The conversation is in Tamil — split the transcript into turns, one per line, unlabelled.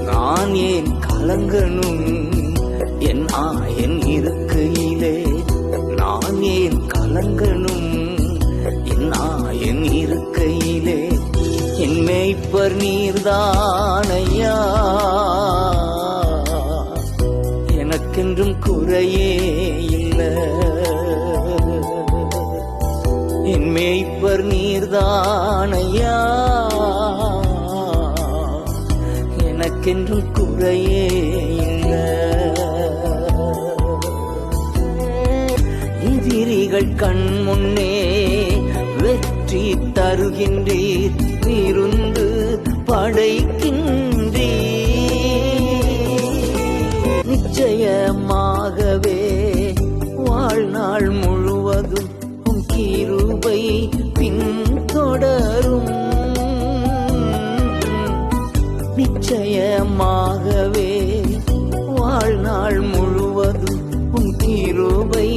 நான் ஏன் கலங்கணும் என் ஆயன் இருக்கையிலே, நான் ஏன் கலங்கணும் என் ஆயன் இருக்கையிலே. என் மேய்ப்பர் நீர்தானையா, எனக்கென்றும் குறையே இல்லை. என் மேய்ப்பர் நீர்தானையா, எனக்கென்றும் குறையே இல்லை. எதிரிகள் கண் முன்னே வெற்றி தருகின்றீர், விருந்து படைக்கின்றீர். நிச்சயமாகவே வாழ்நாள் முழுவதும் உம் கிருபை பின்தொடரும். நிச்சயமாகவே வாழ்நாள் முழுவதும் உம் கிருபை